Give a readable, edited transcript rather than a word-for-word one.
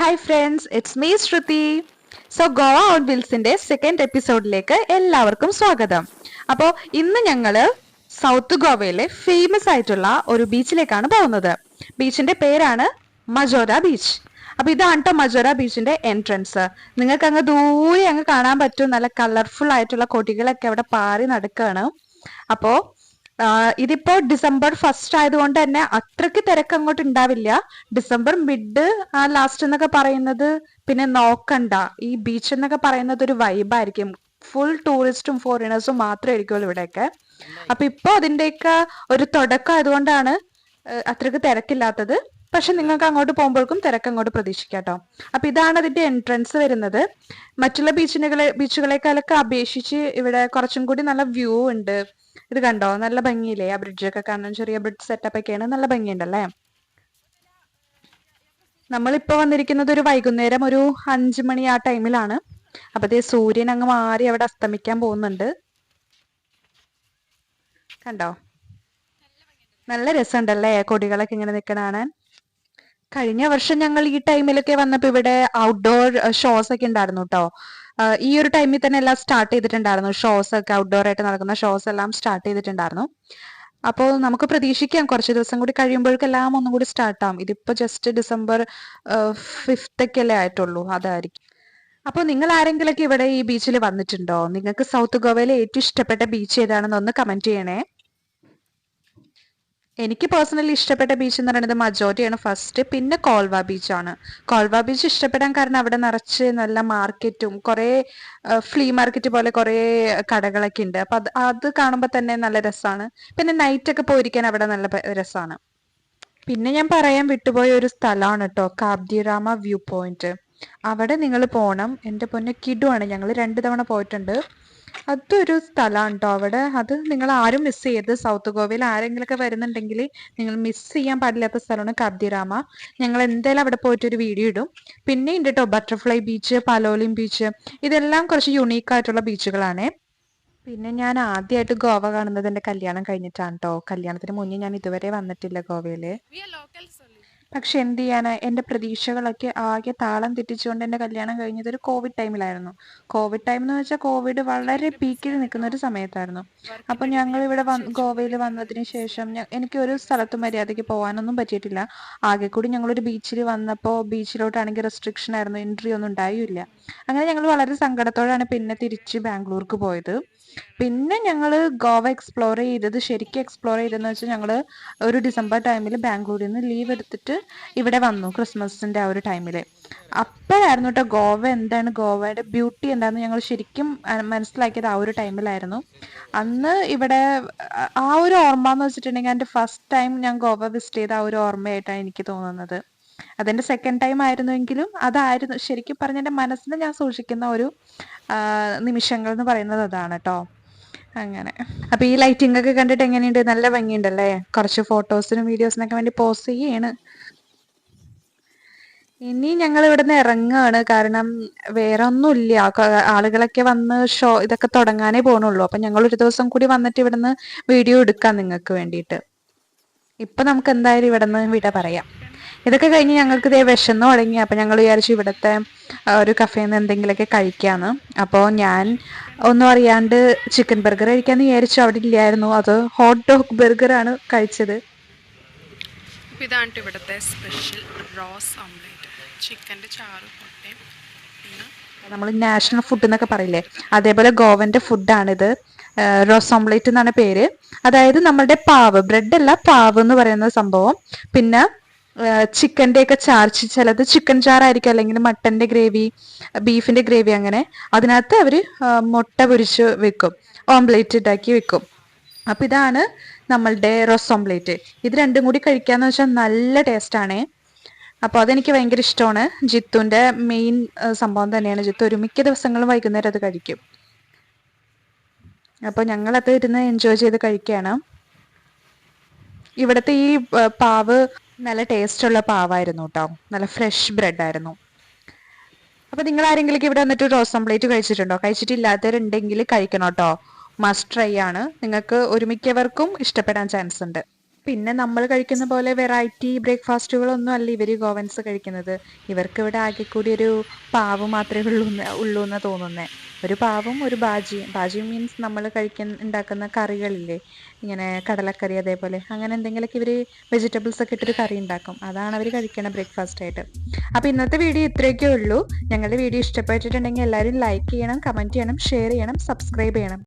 Hi friends, it's me Shruti. So Goa on വീൽസിന്റെ second എപ്പിസോഡിലേക്ക് എല്ലാവർക്കും സ്വാഗതം. അപ്പോൾ ഇന്ന് ഞങ്ങള് സൗത്ത് ഗോവയിലെ ഫേമസ് ആയിട്ടുള്ള ഒരു ബീച്ചിലേക്കാണ് പോകുന്നത്. ബീച്ചിന്റെ പേരാണ് മജോര ബീച്ച്. അപ്പൊ ഇതാണ് ട്ടോ മജോര ബീച്ചിന്റെ എൻട്രൻസ്. നിങ്ങൾക്ക് അങ്ങ് ദൂരെ അങ്ങ് കാണാൻ പറ്റും, നല്ല കളർഫുൾ ആയിട്ടുള്ള കൊടികളൊക്കെ അവിടെ പാറി നടക്കുകയാണ്. അപ്പോ ഇതിപ്പോ ഡിസംബർ ഫസ്റ്റ് ആയതുകൊണ്ട് തന്നെ അത്രയ്ക്ക് തിരക്ക് അങ്ങോട്ട് ഉണ്ടാവില്ല. ഡിസംബർ മിഡ് ആ ലാസ്റ്റ് എന്നൊക്കെ പറയുന്നത് പിന്നെ നോക്കണ്ട, ഈ ബീച്ച് എന്നൊക്കെ പറയുന്നത് ഒരു വൈബായിരിക്കും. ഫുൾ ടൂറിസ്റ്റും ഫോറിനേഴ്സും മാത്രമേ ആയിരിക്കുള്ളൂ ഇവിടെയൊക്കെ. അപ്പൊ ഇപ്പൊ അതിന്റെയൊക്കെ ഒരു തുടക്കം ആയതുകൊണ്ടാണ് അത്രയ്ക്ക് തിരക്കില്ലാത്തത്. പക്ഷെ നിങ്ങൾക്ക് അങ്ങോട്ട് പോകുമ്പോഴേക്കും തിരക്ക് അങ്ങോട്ട് പ്രതീക്ഷിക്കാം കേട്ടോ. അപ്പൊ ഇതാണ് അതിന്റെ എൻട്രൻസ് വരുന്നത്. മറ്റുള്ള ബീച്ചുകളെക്കാളൊക്കെ അപേക്ഷിച്ച് ഇവിടെ കുറച്ചും കൂടി നല്ല വ്യൂ ഉണ്ട്. ഇത് കണ്ടോ, നല്ല ഭംഗിയില്ലേ? ആ ബ്രിഡ്ജൊക്കെ കാണാൻ, ചെറിയ ബ്രിഡ്ജ് സെറ്റപ്പ് ഒക്കെയാണ്, നല്ല ഭംഗിയുണ്ടല്ലേ. നമ്മളിപ്പോ വന്നിരിക്കുന്നത് ഒരു വൈകുന്നേരം ഒരു 5 മണി ആ ടൈമിലാണ്. അപ്പത്തേ സൂര്യൻ അങ്ങ് മാറി അവിടെ അസ്തമിക്കാൻ പോകുന്നുണ്ട്. കണ്ടോ, നല്ല രസമുണ്ടല്ലേ കൊടികളൊക്കെ ഇങ്ങനെ നിൽക്കണ കാണാൻ. കഴിഞ്ഞ വർഷം ഞങ്ങൾ ഈ ടൈമിലൊക്കെ വന്നപ്പോ ഇവിടെ ഔട്ട്ഡോർ ഷോസ് ഒക്കെ ഉണ്ടായിരുന്നു കേട്ടോ. ഈ ഒരു ടൈമിൽ തന്നെ എല്ലാം സ്റ്റാർട്ട് ചെയ്തിട്ടുണ്ടായിരുന്നു. ഷോസ് ഒക്കെ, ഔട്ട്ഡോർ ആയിട്ട് നടക്കുന്ന ഷോസ് എല്ലാം സ്റ്റാർട്ട് ചെയ്തിട്ടുണ്ടായിരുന്നു. അപ്പോൾ നമുക്ക് പ്രതീക്ഷിക്കാം കുറച്ച് ദിവസം കൂടി കഴിയുമ്പോഴേക്കെല്ലാം ഒന്നും കൂടി സ്റ്റാർട്ടാവും. ഇതിപ്പോ ജസ്റ്റ് ഡിസംബർ 5th ഒക്കെ അല്ലേ ആയിട്ടുള്ളൂ, അതായിരിക്കും. അപ്പോൾ നിങ്ങൾ ആരെങ്കിലൊക്കെ ഇവിടെ ഈ ബീച്ചിൽ വന്നിട്ടുണ്ടോ? നിങ്ങൾക്ക് സൗത്ത് ഗോവയിലെ ഏറ്റവും ഇഷ്ടപ്പെട്ട ബീച്ച് ഏതാണെന്ന് ഒന്ന് കമന്റ് ചെയ്യണേ. എനിക്ക് പേഴ്സണലി ഇഷ്ടപ്പെട്ട ബീച്ച് എന്ന് പറയുന്നത് മജോരിയാണ് ഫസ്റ്റ്, പിന്നെ കോൾവ ബീച്ചാണ്. കോൾവ ബീച്ച് ഇഷ്ടപ്പെടാൻ കാരണം അവിടെ നിറച്ച് നല്ല മാർക്കറ്റും കുറേ ഫ്ലീ മാർക്കറ്റ് പോലെ കുറേ കടകളൊക്കെ ഉണ്ട്. അപ്പൊ അത് കാണുമ്പോൾ തന്നെ നല്ല രസമാണ്. പിന്നെ നൈറ്റ് ഒക്കെ പോയിരിക്കാൻ അവിടെ നല്ല രസമാണ്. പിന്നെ ഞാൻ പറയാൻ വിട്ടുപോയ ഒരു സ്ഥലമാണ് കേട്ടോ, കാബ്ദിറാമ വ്യൂ പോയിന്റ്. അവിടെ നിങ്ങൾ പോണം, എൻ്റെ പൊന്നെ കിടുവാണ്. ഞങ്ങൾ 2 തവണ പോയിട്ടുണ്ട്. അതൊരു സ്ഥലമാണ് കേട്ടോ അവിടെ. അത് നിങ്ങൾ ആരും മിസ് ചെയ്യരുത്. സൗത്ത് ഗോവയിൽ ആരെങ്കിലൊക്കെ വരുന്നുണ്ടെങ്കിൽ നിങ്ങൾ മിസ് ചെയ്യാൻ പാടില്ലാത്ത സ്ഥലമാണ് കാബ്ദിറാമ. ഞങ്ങൾ എന്തായാലും അവിടെ പോയിട്ട് ഒരു വീഡിയോ ഇടും. പിന്നെ ഉണ്ട് കേട്ടോ ബട്ടർഫ്ലൈ ബീച്ച്, പലോലിം ബീച്ച്. ഇതെല്ലാം കുറച്ച് യുണീക്ക് ആയിട്ടുള്ള ബീച്ചുകളാണ്. പിന്നെ ഞാൻ ആദ്യമായിട്ട് ഗോവ കാണുന്നത് എൻ്റെ കല്യാണം കഴിഞ്ഞിട്ടാണ് കേട്ടോ. കല്യാണത്തിന് മുന്നേ ഞാൻ ഇതുവരെ വന്നിട്ടില്ല ഗോവയില്. പക്ഷെ എന്ത് ചെയ്യാനാ, എൻ്റെ പ്രതീക്ഷകളൊക്കെ ആകെ താളം തെറ്റിച്ചുകൊണ്ട് എൻ്റെ കല്യാണം കഴിഞ്ഞത് ഒരു കോവിഡ് ടൈമിലായിരുന്നു. കോവിഡ് ടൈം എന്ന് വെച്ചാൽ കോവിഡ് വളരെ പീക്കിൽ നിൽക്കുന്ന ഒരു സമയത്തായിരുന്നു. അപ്പൊ ഞങ്ങൾ ഇവിടെ ഗോവയിൽ വന്നതിന് ശേഷം എനിക്ക് ഒരു സ്ഥലത്തും മര്യാദയ്ക്ക് പോകാനൊന്നും പറ്റിയിട്ടില്ല. ആകെ കൂടി ഞങ്ങളൊരു ബീച്ചിൽ വന്നപ്പോൾ ബീച്ചിലോട്ടാണെങ്കിൽ റെസ്ട്രിക്ഷൻ ആയിരുന്നു, എൻട്രി ഒന്നും ഉണ്ടായില്ല. അങ്ങനെ ഞങ്ങൾ വളരെ സങ്കടത്തോടാണ് പിന്നെ തിരിച്ച് ബാംഗ്ലൂർക്ക് പോയത്. പിന്നെ ഞങ്ങൾ ഗോവ എക്സ്പ്ലോർ ചെയ്തത്, ശരിക്കും എക്സ്പ്ലോർ ചെയ്തതെന്ന് വെച്ചാൽ ഞങ്ങൾ ഒരു ഡിസംബർ ടൈമിൽ ബാംഗ്ലൂരിൽ നിന്ന് ലീവ് എടുത്തിട്ട് ഇവിടെ വന്നു, ക്രിസ്മസിന്റെ ആ ഒരു ടൈമിൽ. അപ്പോഴായിരുന്നു കേട്ടോ ഗോവ എന്താണ്, ഗോവയുടെ ബ്യൂട്ടി എന്താണെന്ന് ഞങ്ങൾ ശരിക്കും മനസ്സിലാക്കിയത് ആ ഒരു ടൈമിലായിരുന്നു. അന്ന് ഇവിടെ ആ ഒരു ഓർമ്മ എന്ന് വെച്ചിട്ടുണ്ടെങ്കിൽ എൻ്റെ ഫസ്റ്റ് ടൈം ഞാൻ ഗോവ വിസിറ്റ് ചെയ്ത ആ ഒരു ഓർമ്മയായിട്ടാണ് എനിക്ക് തോന്നുന്നത്. അതെന്റെ സെക്കൻഡ് ടൈം ആയിരുന്നുവെങ്കിലും അതായിരുന്നു ശരിക്കും പറഞ്ഞ എൻ്റെ മനസ്സിൽ ഞാൻ സൂക്ഷിക്കുന്ന ഒരു നിമിഷങ്ങൾ എന്ന് പറയുന്നത് അതാണ് കേട്ടോ. അങ്ങനെ അപ്പൊ ഈ ലൈറ്റിംഗ് ഒക്കെ കണ്ടിട്ട് എങ്ങനെയുണ്ട്? നല്ല ഭംഗിയുണ്ടല്ലേ. കുറച്ച് ഫോട്ടോസിനും വീഡിയോസിനൊക്കെ വേണ്ടി പോസ്റ്റ് ചെയ്യാണ്. ഇനി ഞങ്ങൾ ഇവിടുന്ന് ഇറങ്ങുകയാണ്, കാരണം വേറെ ഒന്നുമില്ല. ആളുകളൊക്കെ വന്ന് ഷോ ഇതൊക്കെ തുടങ്ങാനേ പോണുള്ളൂ. അപ്പൊ ഞങ്ങൾ ഒരു ദിവസം കൂടി വന്നിട്ട് ഇവിടുന്ന് വീഡിയോ എടുക്കാം നിങ്ങൾക്ക് വേണ്ടിയിട്ട്. ഇപ്പൊ നമുക്ക് എന്തായാലും ഇവിടുന്ന് വിട പറയാം. ഇതൊക്കെ കഴിഞ്ഞ് ഞങ്ങൾക്ക് ഇതേ വിശന്ന് തുടങ്ങി. അപ്പം ഞങ്ങൾ വിചാരിച്ചു ഇവിടുത്തെ ഒരു കഫേയിൽ നിന്ന് എന്തെങ്കിലുമൊക്കെ കഴിക്കാമെന്ന്. അപ്പോൾ ഞാൻ ഒന്നും അറിയാണ്ട് ചിക്കൻ ബർഗർ കഴിക്കാമെന്ന് വിചാരിച്ചു. അവിടെ ഇല്ലായിരുന്നു, അത് ഹോട്ട് ഡോഗ് ബർഗറാണ് കഴിച്ചത്. ഇതാണ് ഇവിടുത്തെ സ്പെഷ്യൽ റോസ് ഓംലേറ്റ്, ചിക്കൻ്റെ ചാറ് പൊട്ടയും. നമ്മൾ നാഷണൽ ഫുഡ് എന്നൊക്കെ പറയില്ലേ, അതേപോലെ ഗോവൻ്റെ ഫുഡാണിത്. റോസ് ഓംലേറ്റ് എന്നാണ് പേര്. അതായത് നമ്മളുടെ പാവ്, ബ്രെഡ് അല്ല പാവ് എന്ന് പറയുന്ന സംഭവം. പിന്നെ ചിക്കൻ്റെ ഒക്കെ ചാർ, ചിലത് ചിക്കൻ ചാറായിരിക്കും, അല്ലെങ്കിൽ മട്ടന്റെ ഗ്രേവി, ബീഫിന്റെ ഗ്രേവി, അങ്ങനെ അതിനകത്ത് അവര് മുട്ട പൊരിച്ച് വെക്കും, ഓംലേറ്റ് ഉണ്ടാക്കി വെക്കും. അപ്പൊ ഇതാണ് നമ്മളുടെ റോസ് ഓംലേറ്റ്. ഇത് രണ്ടും കൂടി കഴിക്കാന്ന് വെച്ചാൽ നല്ല ടേസ്റ്റാണ്. അപ്പോൾ അതെനിക്ക് ഭയങ്കര ഇഷ്ടമാണ്. ജിത്തുവിന്റെ മെയിൻ സംഭവം തന്നെയാണ്. ജിത്തു ഒരു മിക്ക ദിവസങ്ങളും വൈകുന്നേരം അത് കഴിക്കും. അപ്പോൾ ഞങ്ങളത് ഇരുന്ന് എൻജോയ് ചെയ്ത് കഴിക്കുകയാണ്. ഇവിടുത്തെ ഈ പാവ് നല്ല ടേസ്റ്റുള്ള പാവായിരുന്നു കേട്ടോ, നല്ല ഫ്രഷ് ബ്രെഡ് ആയിരുന്നു. അപ്പൊ നിങ്ങൾ ആരെങ്കിലും ഇവിടെ വന്നിട്ട് റോസ് ഓംലേറ്റ് കഴിച്ചിട്ടുണ്ടോ? കഴിച്ചിട്ടില്ലാത്തവരുണ്ടെങ്കിൽ കഴിക്കണം കേട്ടോ, മസ്റ്റ് ട്രൈ ആണ്. നിങ്ങൾക്ക് ഒരുമിക്കവർക്കും ഇഷ്ടപ്പെടാൻ ചാൻസ് ഉണ്ട്. പിന്നെ നമ്മൾ കഴിക്കുന്ന പോലെ വെറൈറ്റി ബ്രേക്ക്ഫാസ്റ്റുകളൊന്നും അല്ല ഇവർ ഗോവൻസ് കഴിക്കുന്നത്. ഇവർക്ക് ഇവിടെ ആകെ കൂടി ഒരു പാവ് മാത്രമേ ഉള്ളൂ എന്ന് തോന്നുന്നേ. ഒരു പാവും ഒരു ബാജിയും. ബാജി മീൻസ് നമ്മൾ ഉണ്ടാക്കുന്ന കറികളില്ലേ, ഇങ്ങനെ കടലക്കറി അതേപോലെ അങ്ങനെ എന്തെങ്കിലുമൊക്കെ ഇവർ വെജിറ്റബിൾസ് ഒക്കെ ഇട്ടൊരു കറി ഉണ്ടാക്കും. അതാണ് അവർ കഴിക്കണ ബ്രേക്ക്ഫാസ്റ്റ് ആയിട്ട്. അപ്പോൾ ഇന്നത്തെ വീഡിയോ ഇത്രയൊക്കെ ഉള്ളൂ. ഞങ്ങളുടെ വീഡിയോ ഇഷ്ടപ്പെട്ടിട്ടുണ്ടെങ്കിൽ എല്ലാവരും ലൈക്ക് ചെയ്യണം, കമൻറ്റ് ചെയ്യണം, ഷെയർ ചെയ്യണം, സബ്സ്ക്രൈബ് ചെയ്യണം.